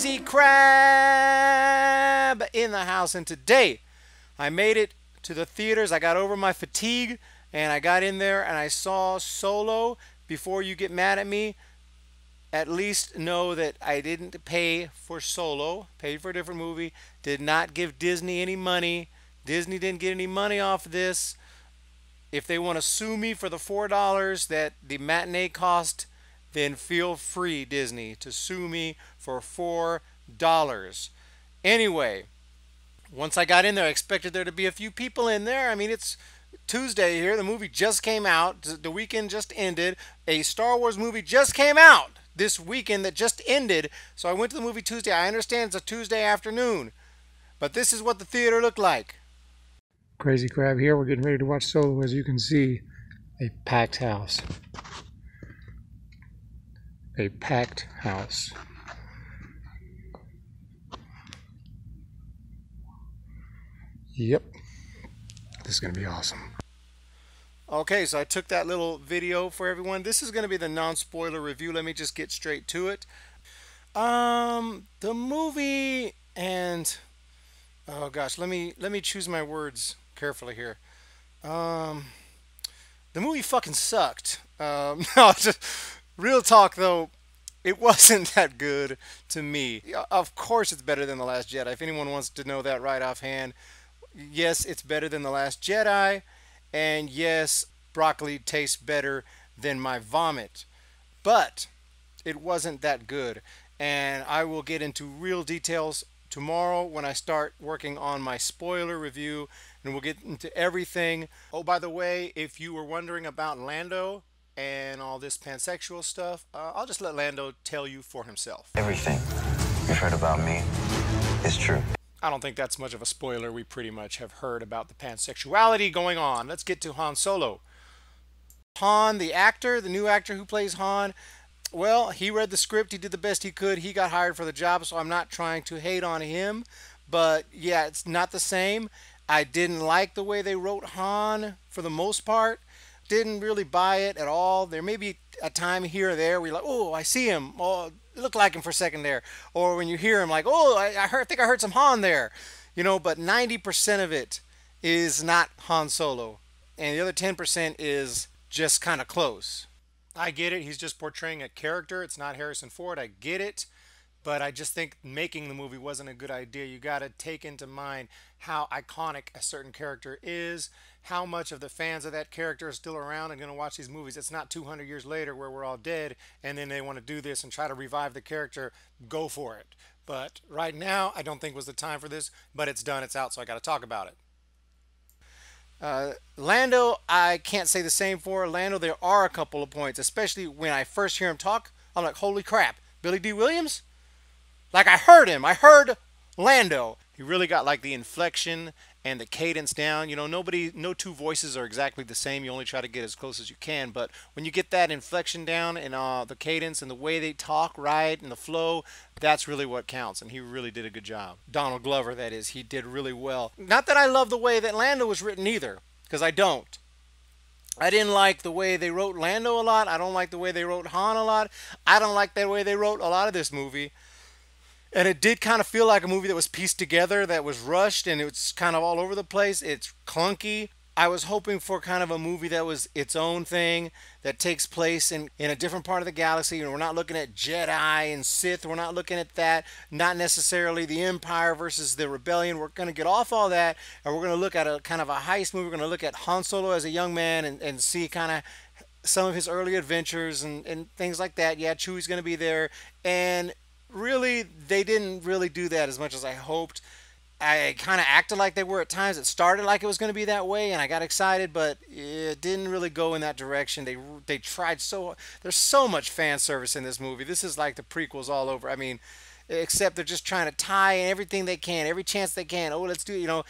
Crazy Crab in the house, and today I made it to the theaters. I got over my fatigue and I got in there and I saw Solo. Before you get mad at me, at least know that I didn't pay for Solo, paid for a different movie, did not give Disney any money. Disney didn't get any money off of this. If they want to sue me for the $4 that the matinee cost, then feel free, Disney, to sue me for $4. Anyway, once I got in there, I expected there to be a few people in there. I mean, it's Tuesday here. The movie just came out. The weekend just ended. A Star Wars movie just came out this weekend that just ended. So I went to the movie Tuesday. I understand it's a Tuesday afternoon, but this is what the theater looked like. Crazy Crab here. We're getting ready to watch Solo. As you can see, a packed house. A packed house. Yep. This is going to be awesome. Okay, so I took that little video for everyone. This is going to be the non-spoiler review. Let me just get straight to it. The movie and oh gosh, let me choose my words carefully here. The movie fucking sucked. No, just real talk though. It wasn't that good to me. Of course it's better than The Last Jedi. If anyone wants to know that right offhand, yes, it's better than The Last Jedi. And yes, broccoli tastes better than my vomit. But it wasn't that good. And I will get into real details tomorrow when I start working on my spoiler review. And we'll get into everything. Oh, by the way, if you were wondering about Lando and all this pansexual stuff, I'll just let Lando tell you for himself. Everything you've heard about me is true. I don't think that's much of a spoiler. We pretty much have heard about the pansexuality going on. Let's get to Han Solo. Han, the actor, the new actor who plays Han, well, he read the script. He did the best he could. He got hired for the job, so I'm not trying to hate on him. But yeah, it's not the same. I didn't like the way they wrote Han for the most part. Didn't really buy it at all. There may be a time here or there where you're like, oh, I see him. Oh, it looked like him for a second there. Or when you hear him, like, oh, I think I heard some Han there. You know, but 90% of it is not Han Solo. And the other 10% is just kind of close. I get it. He's just portraying a character. It's not Harrison Ford. I get it. But I just think making the movie wasn't a good idea. You got to take into mind how iconic a certain character is, how much of the fans of that character are still around and going to watch these movies. It's not 200 years later where we're all dead and then they want to do this and try to revive the character. Go for it. But right now, I don't think was the time for this, but it's done. It's out, so I got to talk about it. Lando, I can't say the same for. Lando, there are a couple of points, especially when I first hear him talk. I'm like, holy crap, Billy D. Williams? Like I heard him. I heard Lando. He really got like the inflection and the cadence down. You know, no two voices are exactly the same. You only try to get as close as you can. But when you get that inflection down and the cadence and the way they talk, right, and the flow, that's really what counts. And he really did a good job. Donald Glover, that is, he did really well. Not that I love the way that Lando was written either, because I don't. I didn't like the way they wrote Lando a lot. I don't like the way they wrote Han a lot. I don't like the way they wrote a lot of this movie. And it did kind of feel like a movie that was pieced together, that was rushed, and it's kind of all over the place. It's clunky. I was hoping for kind of a movie that was its own thing, that takes place in a different part of the galaxy. You know, we're not looking at Jedi and Sith. We're not looking at that. Not necessarily the Empire versus the Rebellion. We're going to get off all that, and we're going to look at a kind of a heist movie. We're going to look at Han Solo as a young man and see kind of some of his early adventures and things like that. Yeah, Chewie's going to be there. And really, they didn't really do that as much as I hoped. I kind of acted like they were at times. It started like it was going to be that way, and I got excited, but it didn't really go in that direction. They tried so. There's so much fan service in this movie. This is like the prequels all over. I mean, except they're just trying to tie in everything they can, every chance they can. Oh, let's do, you know,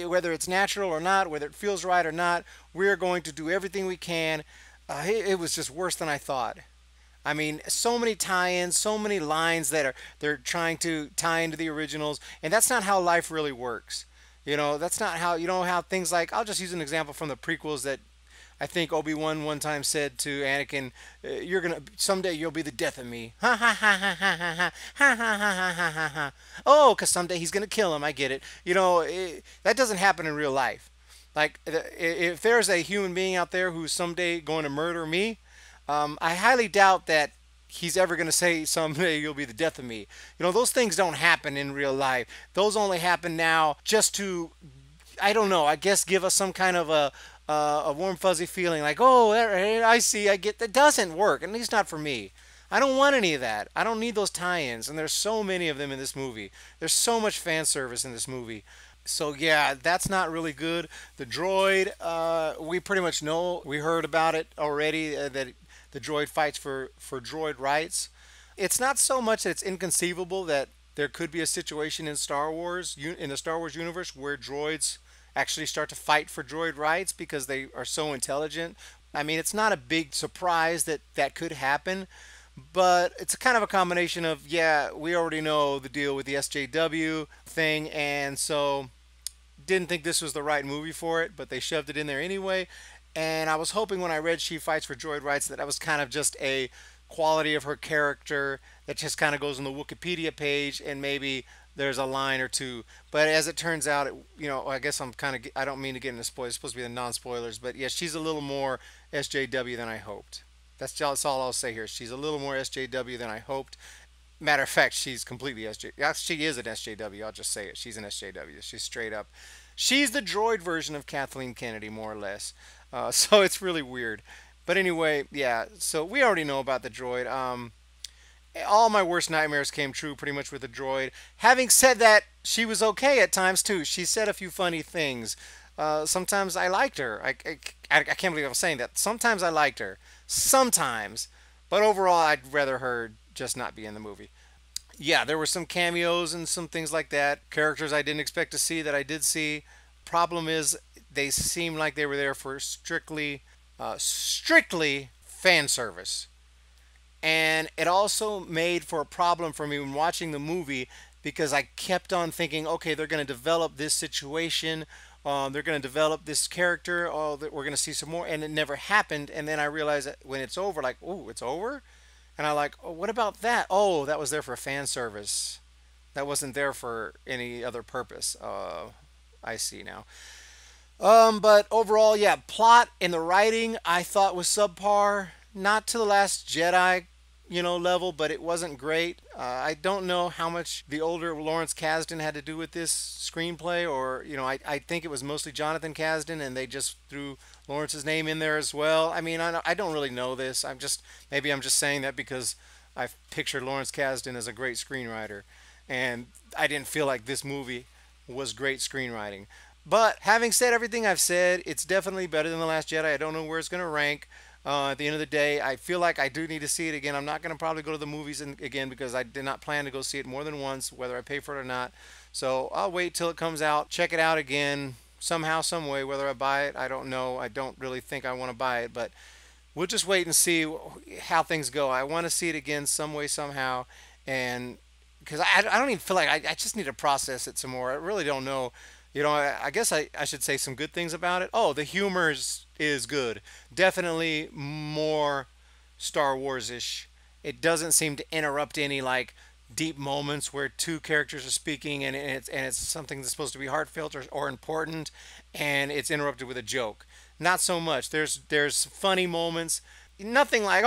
whether it's natural or not, whether it feels right or not, we're going to do everything we can. It was just worse than I thought. I mean, so many tie-ins, so many lines that they're trying to tie into the originals, and that's not how life really works. You know, that's not how, you know, how things like, I'll just use an example from the prequels that I think Obi-Wan one time said to Anakin, "You're gonna someday you'll be the death of me." Ha ha ha ha ha ha ha ha ha ha ha ha ha. Oh, because someday he's gonna kill him. I get it. That doesn't happen in real life. Like if there's a human being out there who's someday going to murder me, I highly doubt that he's ever going to say someday you'll be the death of me. Those things don't happen in real life. Those only happen now just to, I don't know, I guess give us some kind of a warm fuzzy feeling like, oh, I see, I get. That doesn't work, at least not for me. I don't want any of that. I don't need those tie-ins, and there's so many of them in this movie. There's so much fan service in this movie. So yeah, that's not really good. The droid, we pretty much know. We heard about it already, that the droid fights for droid rights. It's not so much that it's inconceivable that there could be a situation in Star Wars, in the Star Wars universe, where droids actually start to fight for droid rights because they are so intelligent. I mean, it's not a big surprise that that could happen, but it's a kind of a combination of, yeah, we already know the deal with the SJW thing, and so didn't think this was the right movie for it, but they shoved it in there anyway. And I was hoping when I read She Fights for Droid Rights that was kind of just a quality of her character that just kind of goes on the Wikipedia page, and maybe there's a line or two. But as it turns out, I guess I don't mean to get into spoilers. It's supposed to be the non-spoilers, but yeah, she's a little more SJW than I hoped. That's all I'll say here. She's a little more SJW than I hoped. Matter of fact, she's completely SJW. She is an SJW. I'll just say it. She's an SJW. She's straight up. She's the droid version of Kathleen Kennedy, more or less. So it's really weird. But anyway, yeah. So we already know about the droid. All my worst nightmares came true pretty much with the droid. Having said that, she was okay at times too. She said a few funny things. Sometimes I liked her. I can't believe I'm saying that. Sometimes I liked her. Sometimes. But overall, I'd rather her just not be in the movie. Yeah, there were some cameos and some things like that. Characters I didn't expect to see that I did see. Problem is, they seem like they were there for strictly fan service. And it also made for a problem for me when watching the movie, because I kept on thinking, okay, they're going to develop this situation. They're going to develop this character. Oh, we're going to see some more. And it never happened. And then I realized that when it's over, like, oh, it's over? And I like, oh, what about that? Oh, that was there for fan service. That wasn't there for any other purpose. I see now. But overall, yeah, plot and the writing I thought was subpar. Not to the Last Jedi, level, but it wasn't great. I don't know how much the older Lawrence Kasdan had to do with this screenplay, or, I think it was mostly Jonathan Kasdan, and they just threw Lawrence's name in there as well. I mean, I don't really know this. Maybe I'm just saying that because I've pictured Lawrence Kasdan as a great screenwriter, and I didn't feel like this movie was great screenwriting. But having said everything I've said, it's definitely better than The Last Jedi. I don't know where it's going to rank. At the end of the day, I feel like I do need to see it again. I'm not going to probably go to the movies again because I did not plan to go see it more than once, whether I pay for it or not. So I'll wait till it comes out, check it out again, somehow, some way. Whether I buy it, I don't know. I don't really think I want to buy it, but we'll just wait and see how things go. I want to see it again some way, somehow, and because I don't even feel like I just need to process it some more. I really don't know. I guess I should say some good things about it. Oh, the humor is good. Definitely more Star Wars-ish. It doesn't seem to interrupt any like deep moments where two characters are speaking, and it's something that's supposed to be heartfelt or important, and it's interrupted with a joke. Not so much. There's funny moments. Nothing like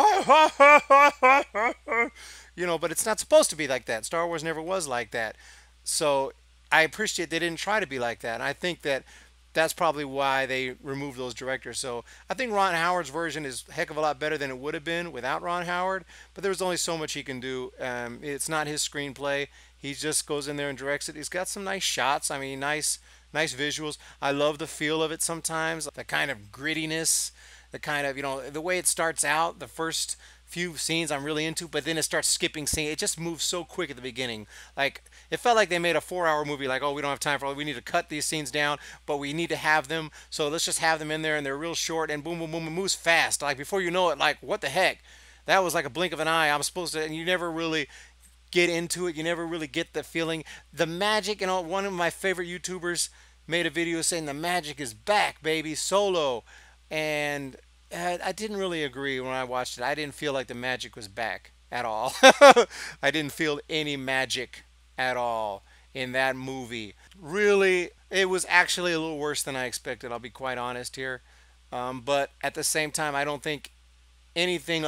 but it's not supposed to be like that. Star Wars never was like that. So I appreciate they didn't try to be like that. And I think that's probably why they removed those directors. So I think Ron Howard's version is a heck of a lot better than it would have been without Ron Howard. But there was only so much he can do. It's not his screenplay. He just goes in there and directs it. He's got some nice shots. I mean, nice visuals. I love the feel of it sometimes. The kind of grittiness, the kind of, the way it starts out, the first few scenes I'm really into, but then it starts skipping scenes. It just moves so quick at the beginning. Like, it felt like they made a 4-hour movie, like, oh, we don't have time for it. We need to cut these scenes down, but we need to have them, so let's just have them in there, and they're real short, and boom, boom, boom, it moves fast. Like, before you know it, like, what the heck? That was like a blink of an eye. I'm supposed to, and you never really get into it. You never really get the feeling. The magic, one of my favorite YouTubers made a video saying the magic is back, baby. Solo. and I didn't really agree when I watched it. I didn't feel like the magic was back at all. I didn't feel any magic at all in that movie. Really, it was actually a little worse than I expected. I'll be quite honest here. But at the same time, I don't think anything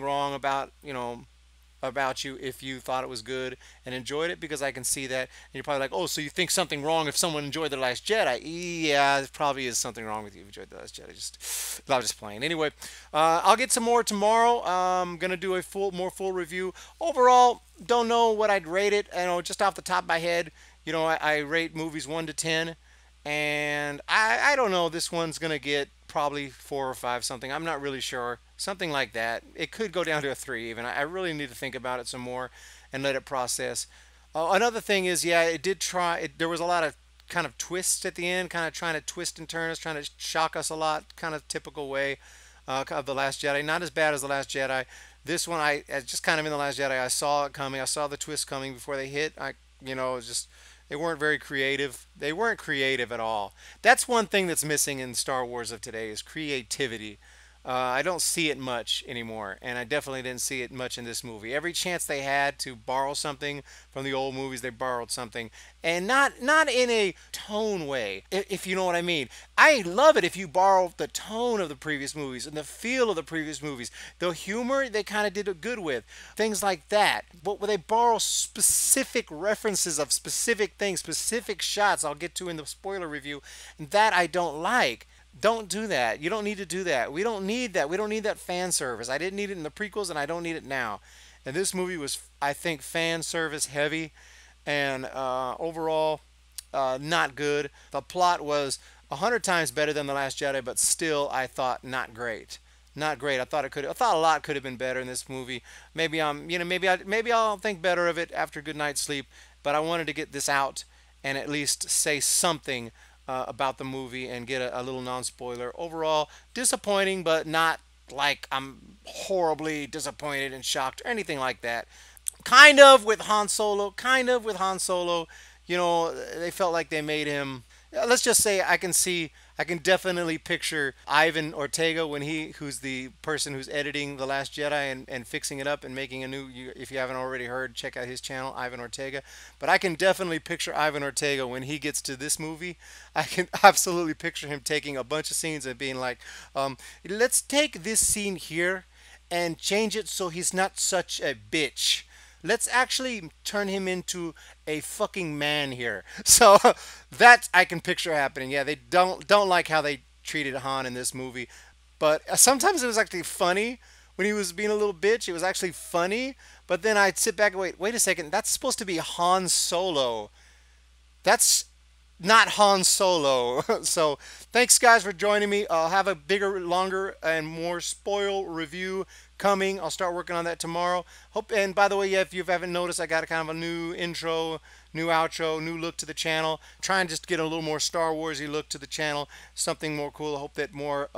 wrong about, about you if you thought it was good and enjoyed it, because I can see that. And you're probably like, oh, so you think something wrong if someone enjoyed The Last Jedi? Yeah, there probably is something wrong with you if you enjoyed The Last Jedi. I was just playing. Anyway, I'll get some more tomorrow. I'm gonna do a more full review. Overall, don't know what I'd rate it. Just off the top of my head, I rate movies 1 to 10. And I don't know. This one's gonna get probably 4 or 5 something. I'm not really sure. Something like that. It could go down to a 3 even. I really need to think about it some more and let it process. Another thing is, yeah, it did try. There was a lot of kind of twists at the end, kind of trying to twist and turn us, trying to shock us a lot, kind of typical way of The Last Jedi. Not as bad as The Last Jedi. This one, just kind of in The Last Jedi, I saw it coming. I saw the twist coming before they hit. It was just they weren't very creative. They weren't creative at all. That's one thing that's missing in Star Wars of today is creativity. I don't see it much anymore, and I definitely didn't see it much in this movie. Every chance they had to borrow something from the old movies, they borrowed something, and not in a tone way, if you know what I mean. I love it if you borrow the tone of the previous movies and the feel of the previous movies. The humor they kind of did it good with, things like that. But when they borrow specific references of specific things, specific shots, I'll get to in the spoiler review, that I don't like. Don't do that. You don't need to do that. We don't need that. We don't need that fan service. I didn't need it in the prequels, and I don't need it now. And this movie was, I think, fan service heavy, and overall, not good. The plot was 100 times better than The Last Jedi, but still, I thought not great. Not great. I thought a lot could have been better in this movie. Maybe maybe I'll think better of it after a good night's sleep. But I wanted to get this out and at least say something about the movie and get a little non-spoiler. Overall, disappointing, but not like I'm horribly disappointed and shocked or anything like that. Kind of with Han Solo. Kind of with Han Solo. They felt like they made him. Let's just say I can definitely picture Ivan Ortega who's the person who's editing The Last Jedi and fixing it up and making a new. If you haven't already heard, check out his channel, Ivan Ortega. But I can definitely picture Ivan Ortega when he gets to this movie. I can absolutely picture him taking a bunch of scenes and being like, let's take this scene here and change it so he's not such a bitch. Let's actually turn him into a fucking man here. So that I can picture happening. Yeah, they don't like how they treated Han in this movie, but sometimes it was actually funny when he was being a little bitch. It was actually funny, but then I'd sit back and wait a second. That's supposed to be Han Solo. That's not Han Solo. So thanks guys for joining me. I'll have a bigger, longer, and more spoil review coming. I'll start working on that tomorrow. Hope. And by the way, yeah, if you haven't noticed, I got a kind of a new intro, new outro, new look to the channel. Trying just to get a little more Star Warsy look to the channel. Something more cool. I hope that more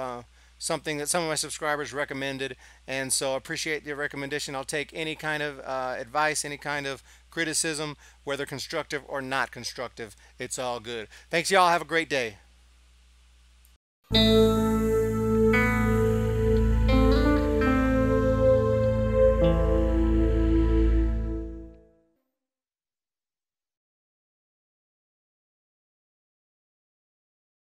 something that some of my subscribers recommended, and so I appreciate your recommendation. I'll take any kind of advice, any kind of criticism, whether constructive or not constructive. It's all good. Thanks, y'all. Have a great day.